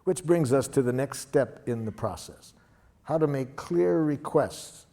Which brings us to the next step in the process. How to make clear requests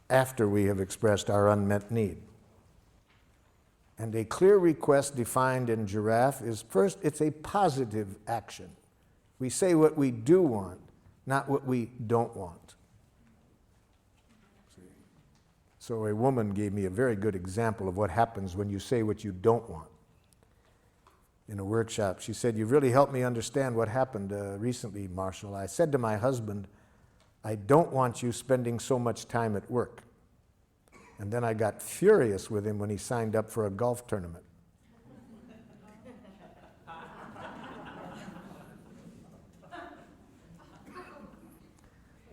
after we have expressed our unmet need. And a clear request defined in Giraffe is, first, it's a positive action. We say what we do want, not what we don't want. So a woman gave me a very good example of what happens when you say what you don't want. In a workshop, she said, "You've really helped me understand what happened recently, Marshall. I said to my husband, I don't want you spending so much time at work. And then I got furious with him when he signed up for a golf tournament."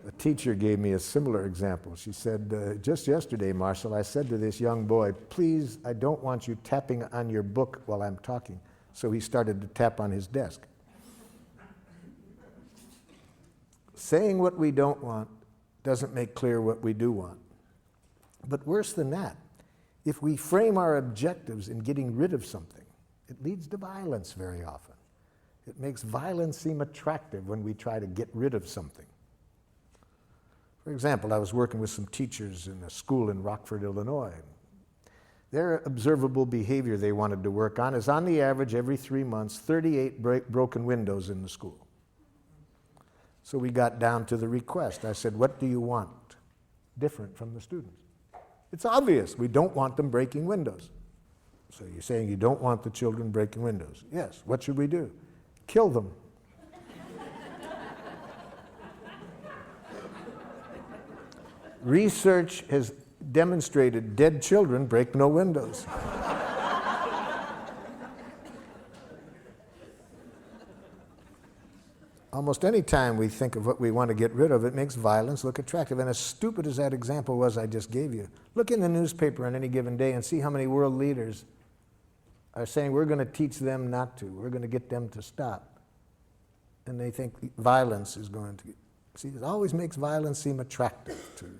A teacher gave me a similar example. She said, "Just yesterday, Marshall, I said to this young boy, please, I don't want you tapping on your book while I'm talking." So he started to tap on his desk. Saying what we don't want doesn't make clear what we do want. But worse than that, if we frame our objectives in getting rid of something, it leads to violence very often. It makes violence seem attractive when we try to get rid of something. For example, I was working with some teachers in a school in Rockford, Illinois. Their observable behavior they wanted to work on is, on the average, every 3 months, 38 broken windows in the school. So we got down to the request. I said, "What do you want different from the students?" It's obvious. We don't want them breaking windows. So you're saying you don't want the children breaking windows. Yes. What should we do? Kill them. Research has demonstrated dead children break no windows. Almost any time we think of what we want to get rid of, it makes violence look attractive. And as stupid as that example was I just gave you, look in the newspaper on any given day and see how many world leaders are saying we're going to teach them not to, we're going to get them to stop. And they think violence is going to... See, it always makes violence seem attractive to...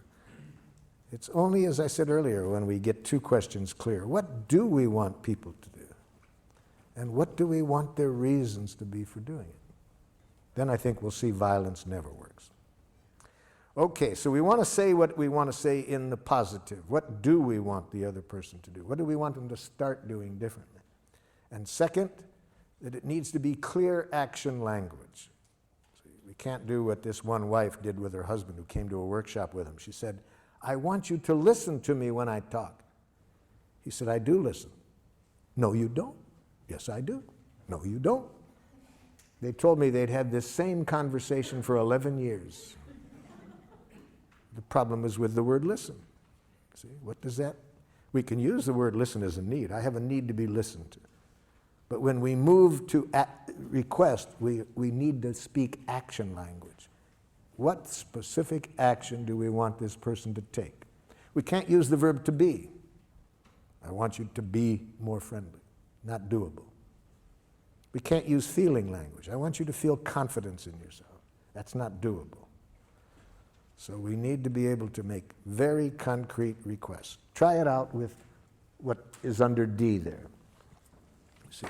It's only, as I said earlier, when we get two questions clear. What do we want people to do? And what do we want their reasons to be for doing it? Then I think we'll see violence never works. Okay, so we want to say what we want to say in the positive. What do we want the other person to do? What do we want them to start doing differently? And second, that it needs to be clear action language. See, we can't do what this one wife did with her husband who came to a workshop with him. She said, "I want you to listen to me when I talk." He said, "I do listen." "No, you don't." "Yes, I do." "No, you don't." They told me they'd had this same conversation for 11 years. The problem is with the word listen. See, what does that? We can use the word listen as a need. I have a need to be listened to. But when we move to request, we need to speak action language. What specific action do we want this person to take? We can't use the verb to be. I want you to be more friendly. Not doable. We can't use feeling language. I want you to feel confidence in yourself. That's not doable. So we need to be able to make very concrete requests. Try it out with what is under D there. See,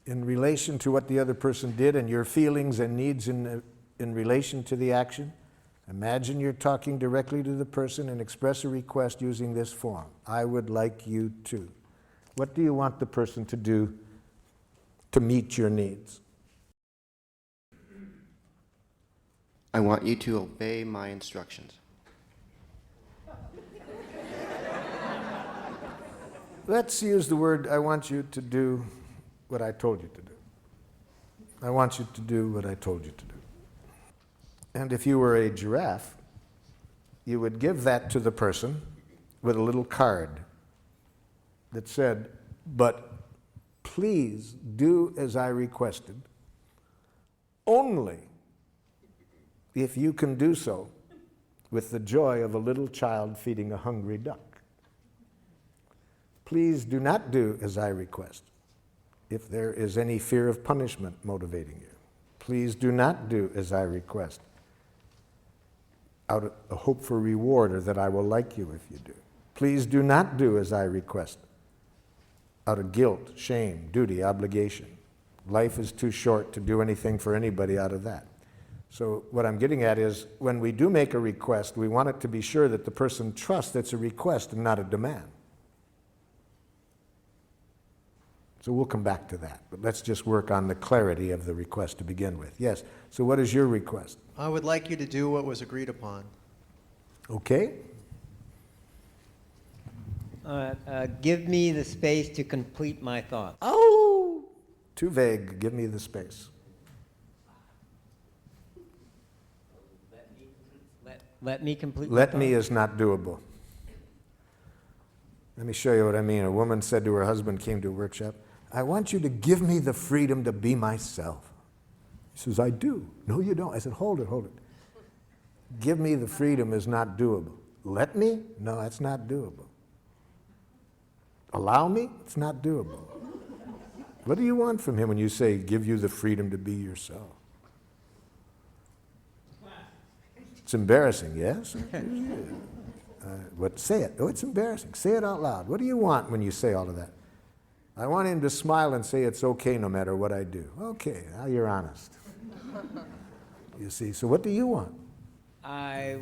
in relation to what the other person did and your feelings and needs in relation to the action, imagine you're talking directly to the person and express a request using this form. I would like you to. What do you want the person to do to meet your needs? I want you to obey my instructions. Let's use the word, I want you to do what I told you to do. I want you to do what I told you to do. And if you were a giraffe, you would give that to the person with a little card that said, "But please do as I requested, only if you can do so with the joy of a little child feeding a hungry duck. Please do not do as I request if there is any fear of punishment motivating you. Please do not do as I request out of a hope for reward or that I will like you if you do. Please do not do as I request out of guilt, shame, duty, obligation. Life is too short to do anything for anybody out of that. So what I'm getting at is, when we do make a request, we want it to be sure that the person trusts it's a request and not a demand. So we'll come back to that, but let's just work on the clarity of the request to begin with. Yes, so what is your request? I would like you to do what was agreed upon. Okay? Give me the space to complete my thoughts. Oh, too vague. Give me the space. Let me complete my Let thoughts. me is not doable. Let me show you what I mean. A woman said to her husband, came to a workshop, I want you to give me the freedom to be myself. He says, I do. No, you don't. I said, hold it, hold it. Give me the freedom is not doable. Let me? No, that's not doable. Allow me? It's not doable. What do you want from him when you say, give you the freedom to be yourself? It's embarrassing, yes? What? Say it. Oh, it's embarrassing. Say it out loud. What do you want when you say all of that? I want him to smile and say it's okay no matter what I do. Okay, now you're honest. You see, so what do you want? I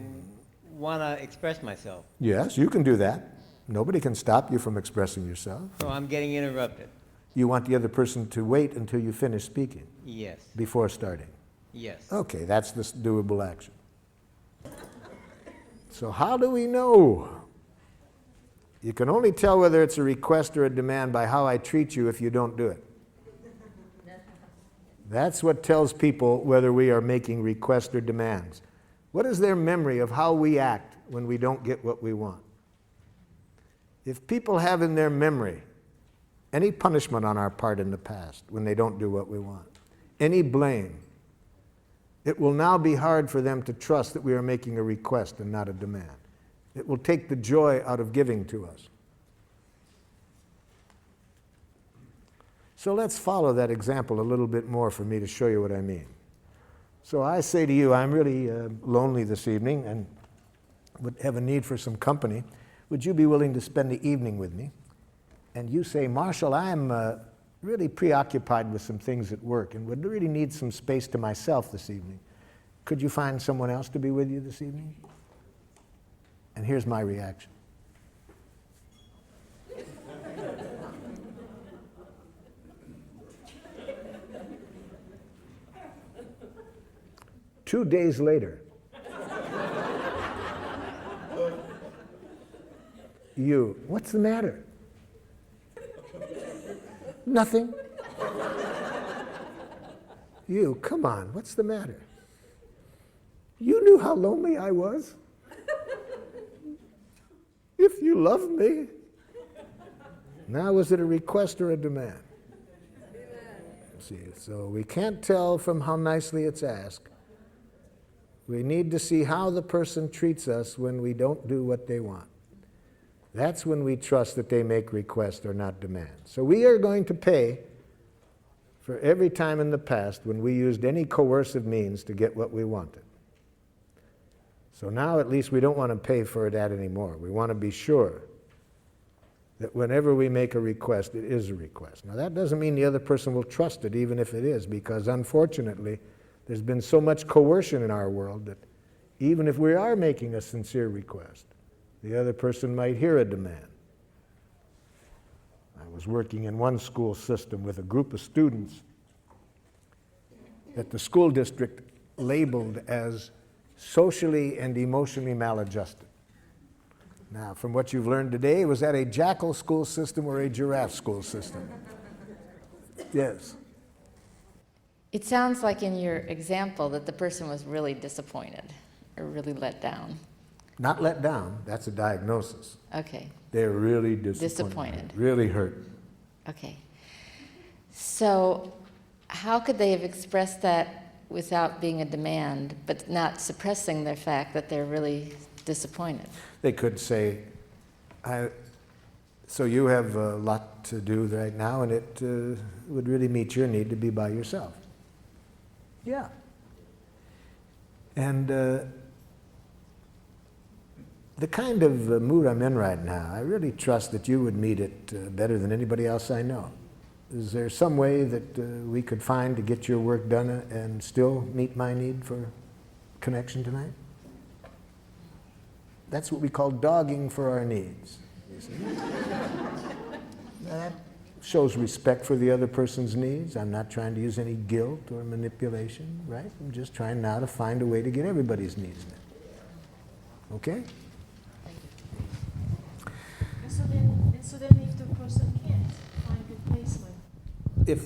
want to express myself, Yes, you can do that. Nobody can stop you from expressing yourself. so I'm getting interrupted. You want the other person to wait until you finish speaking Yes, before starting. yes. Okay, that's the doable action. So how do we know? You can only tell whether it's a request or a demand by how I treat you if you don't do it. That's what tells people whether we are making requests or demands. What is their memory of how we act when we don't get what we want? If people have in their memory any punishment on our part in the past when they don't do what we want, any blame, it will now be hard for them to trust that we are making a request and not a demand. It will take the joy out of giving to us. So let's follow that example a little bit more for me to show you what I mean. So I say to you, I'm really lonely this evening and would have a need for some company. Would you be willing to spend the evening with me? And you say, Marshall, I'm really preoccupied with some things at work and would really need some space to myself this evening. Could you find someone else to be with you this evening? And here's my reaction. Two days later, you, what's the matter? Nothing. You, come on, what's the matter? You knew how lonely I was. If you love me. Now, was it a request or a demand? See, so we can't tell from how nicely it's asked. We need to see how the person treats us when we don't do what they want. That's when we trust that they make requests or not demands. So we are going to pay for every time in the past when we used any coercive means to get what we wanted. So now at least we don't want to pay for that anymore. We want to be sure that whenever we make a request, it is a request. Now that doesn't mean the other person will trust it, even if it is, because unfortunately, there's been so much coercion in our world that even if we are making a sincere request, the other person might hear a demand. I was working in one school system with a group of students that the school district labeled as socially and emotionally maladjusted. Now, from what you've learned today, was that a jackal school system or a giraffe school system? Yes. It sounds like in your example that the person was really disappointed or really let down. Not let down, that's a diagnosis. Okay, They're really disappointed. Disappointed. Really hurt. okay. So how could they have expressed that without being a demand, but not suppressing the fact that they're really disappointed? They could say, so you have a lot to do right now and it would really meet your need to be by yourself. Yeah. And the kind of mood I'm in right now, I really trust that you would meet it better than anybody else I know. Is there some way that we could find to get your work done and still meet my need for connection tonight? That's what we call dogging for our needs. You see? That shows respect for the other person's needs. I'm not trying to use any guilt or manipulation, right? I'm just trying now to find a way to get everybody's needs met. Okay? And so then if the person can't find replacement, If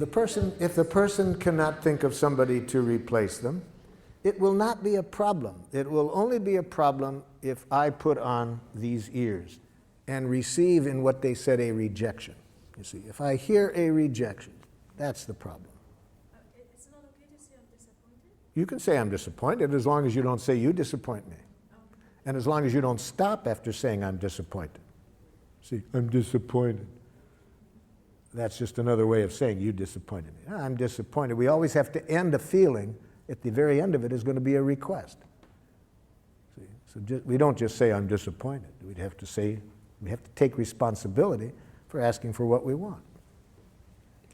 the person cannot think of somebody to replace them, it will not be a problem. It will only be a problem if I put on these ears and receive in what they said a rejection. You see, if I hear a rejection, that's the problem. it's not okay to say I'm disappointed? You can say I'm disappointed as long as you don't say you disappoint me. And as long as you don't stop after saying I'm disappointed. See, I'm disappointed. That's just another way of saying you disappointed me. I'm disappointed. We always have to end a feeling. At the very end of it is going to be a request. See? So we don't just say I'm disappointed. We'd have to say, we have to take responsibility for asking for what we want.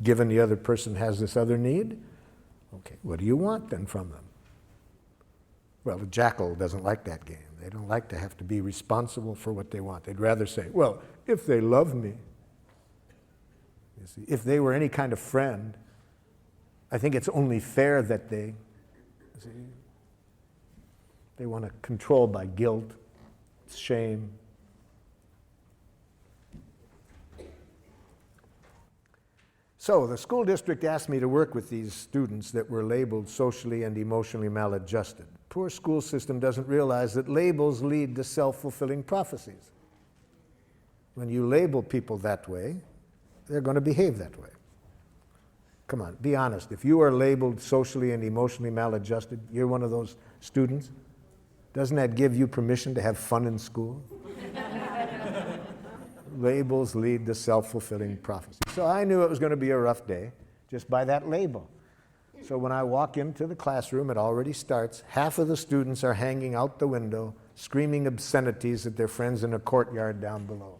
Given the other person has this other need, okay, what do you want then from them? Well, the jackal doesn't like that game. They don't like to have to be responsible for what they want. They'd rather say, well, if they love me, you see, if they were any kind of friend, I think it's only fair that they want to control by guilt, shame. So the school district asked me to work with these students that were labeled socially and emotionally maladjusted. Poor school system doesn't realize that labels lead to self-fulfilling prophecies. When you label people that way, they're going to behave that way. Come on, be honest. If you are labeled socially and emotionally maladjusted, you're one of those students, doesn't that give you permission to have fun in school? Labels lead to self-fulfilling prophecy. So I knew it was going to be a rough day just by that label. So when I walk into the classroom, it already starts. Half of the students are hanging out the window, screaming obscenities at their friends in a courtyard down below.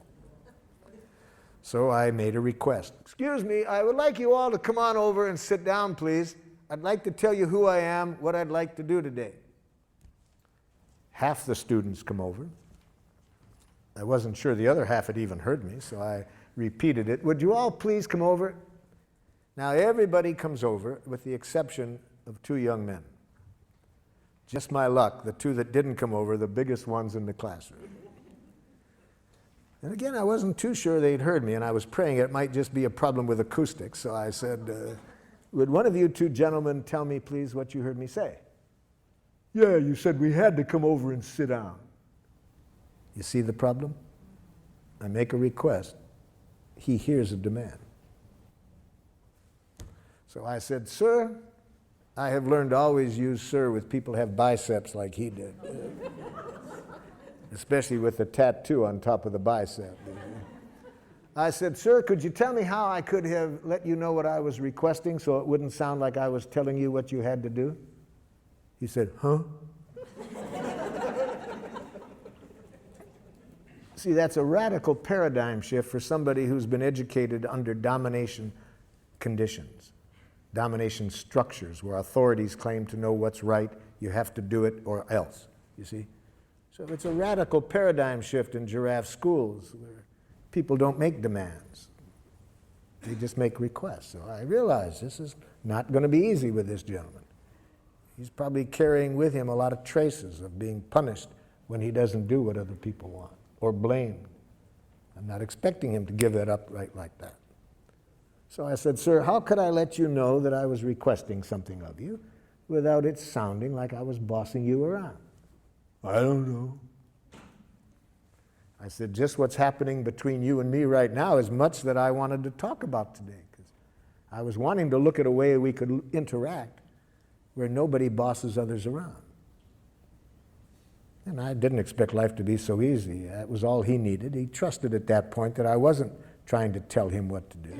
So I made a request. Excuse me, I would like you all to come on over and sit down, please. I'd like to tell you who I am, what I'd like to do today. Half the students come over. I wasn't sure the other half had even heard me, so I repeated it. Would you all please come over? Now everybody comes over with the exception of two young men. Just my luck, the two that didn't come over, the biggest ones in the classroom. And again, I wasn't too sure they'd heard me, and I was praying it might just be a problem with acoustics, so I said, would one of you two gentlemen tell me, please, what you heard me say? Yeah, you said we had to come over and sit down. You see the problem? I make a request. He hears a demand. So I said, sir, I have learned to always use sir with people who have biceps like he did. Especially with the tattoo on top of the bicep. I said, sir, could you tell me how I could have let you know what I was requesting so it wouldn't sound like I was telling you what you had to do? He said, huh? See, that's a radical paradigm shift for somebody who's been educated under domination conditions, domination structures where authorities claim to know what's right, you have to do it or else, you see? So it's a radical paradigm shift in Giraffe schools where people don't make demands. They just make requests. So I realize this is not going to be easy with this gentleman. He's probably carrying with him a lot of traces of being punished when he doesn't do what other people want or blamed. I'm not expecting him to give it up right like that. So I said, sir, how could I let you know that I was requesting something of you without it sounding like I was bossing you around? I don't know. I said, just what's happening between you and me right now is much that I wanted to talk about today, because I was wanting to look at a way we could interact where nobody bosses others around. And I didn't expect life to be so easy. That was all he needed. He trusted at that point that I wasn't trying to tell him what to do.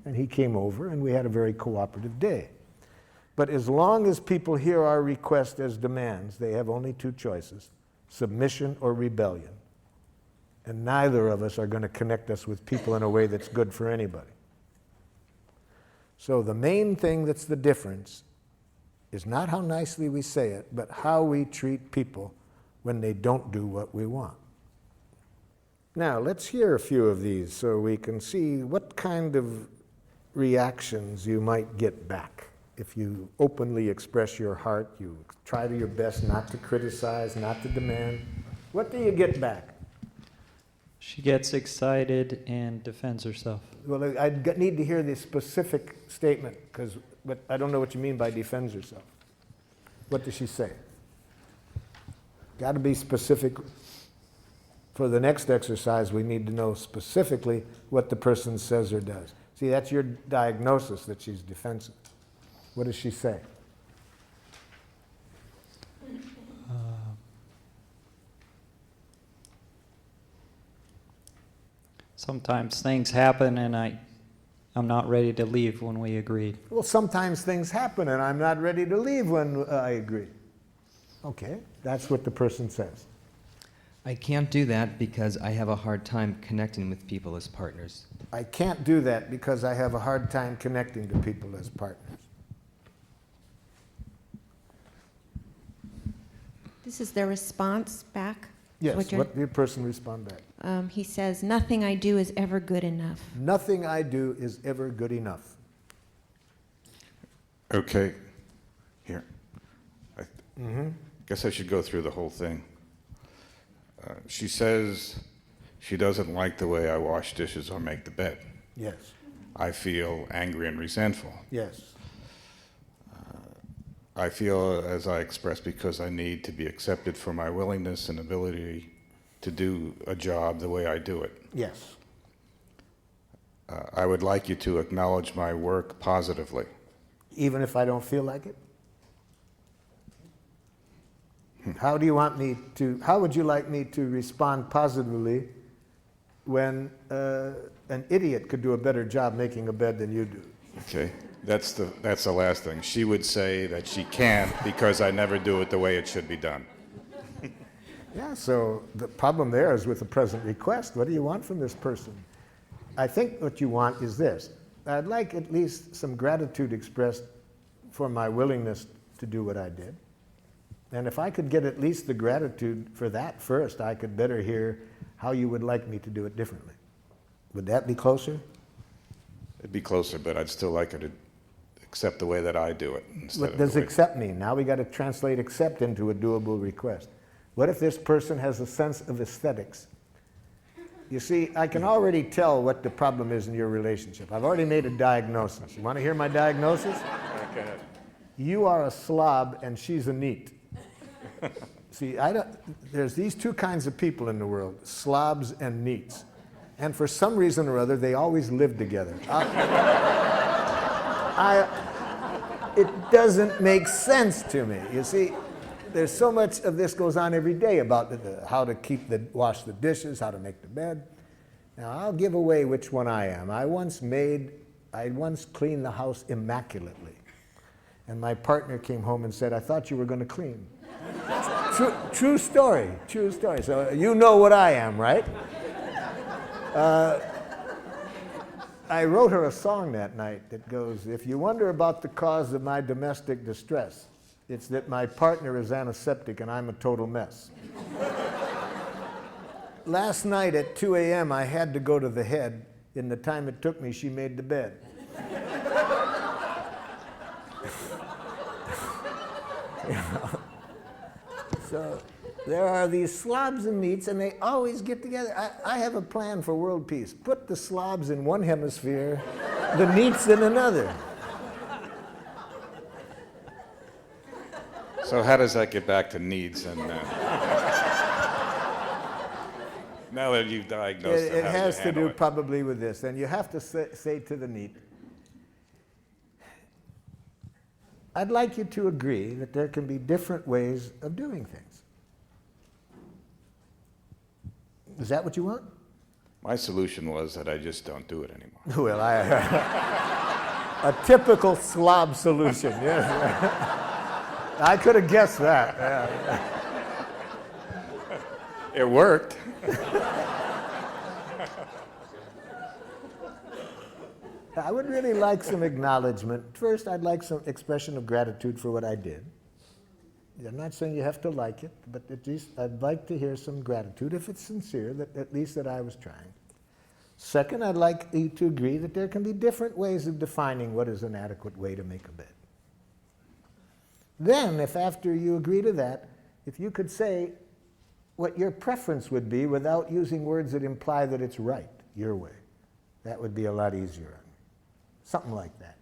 And he came over, and we had a very cooperative day. But as long as people hear our request as demands, they have only two choices, submission or rebellion. And neither of us are going to connect us with people in a way that's good for anybody. So the main thing that's the difference is not how nicely we say it, but how we treat people when they don't do what we want. Now, let's hear a few of these so we can see what kind of reactions you might get back. If you openly express your heart, you try to your best not to criticize, not to demand, what do you get back? She gets excited and defends herself. Well, I need to hear the specific statement, because I don't know what you mean by defends herself. What does she say? Got to be specific. For the next exercise, we need to know specifically what the person says or does. See, that's your diagnosis that she's defensive. What does she say? Sometimes things happen and I'm not ready to leave when we agreed. Well, sometimes things happen and I'm not ready to leave when I agree. Okay, that's what the person says. I can't do that because I have a hard time connecting with people as partners. I can't do that because I have a hard time connecting to people as partners. This is their response back? Yes, What you're- what did the person respond back? He says, nothing I do is ever good enough. Nothing I do is ever good enough. Okay, here. I guess I should go through the whole thing. She says she doesn't like the way I wash dishes or make the bed. Yes, I feel angry and resentful. yes, I feel as I express because I need to be accepted for my willingness and ability to do a job the way I do it. yes. I would like you to acknowledge my work positively. Even if I don't feel like it? How would you like me to respond positively when an idiot could do a better job making a bed than you do? Okay, that's the last thing. She would say that she can't because I never do it the way it should be done. Yeah, so the problem there is with the present request. What do you want from this person? I think what you want is this. I'd like at least some gratitude expressed for my willingness to do what I did. And if I could get at least the gratitude for that first, I could better hear how you would like me to do it differently. Would that be closer? It'd be closer, but I'd still like her to accept the way that I do it. Instead What of does the way- accept mean? Now we got to translate accept into a doable request. What if this person has a sense of aesthetics? You see, I can already tell what the problem is in your relationship. I've already made a diagnosis. You want to hear my diagnosis? Okay. You are a slob and she's a neat. See, there's these two kinds of people in the world, slobs and neats. And for some reason or other, they always live together. It doesn't make sense to me. You see, there's so much of this goes on every day about how to wash the dishes, how to make the bed. Now, I'll give away which one I am. I once cleaned the house immaculately. And my partner came home and said, I thought you were going to clean. True story, true story. So you know what I am, right? I wrote her a song that night that goes, if you wonder about the cause of my domestic distress, it's that my partner is antiseptic and I'm a total mess. Last night at 2 a.m., I had to go to the head. In the time it took me, she made the bed. You know? So there are these slobs and neats, and they always get together. I have a plan for world peace. Put the slobs in one hemisphere, the neats in another. So how does that get back to needs? And now that you've diagnosed It it, how do you has to handle do it? probably with this. And you have to say to the neat, I'd like you to agree that there can be different ways of doing things. Is that what you want? My solution was that I just don't do it anymore. Well, a typical slob solution, yes. I could have guessed that. Yeah. It worked. I would really like some acknowledgement. First, I'd like some expression of gratitude for what I did. I'm not saying you have to like it, but at least I'd like to hear some gratitude, if it's sincere, that at least that I was trying. Second, I'd like you to agree that there can be different ways of defining what is an adequate way to make a bed. Then, if after you agree to that, if you could say what your preference would be without using words that imply that it's right, your way, that would be a lot easier. Something like that.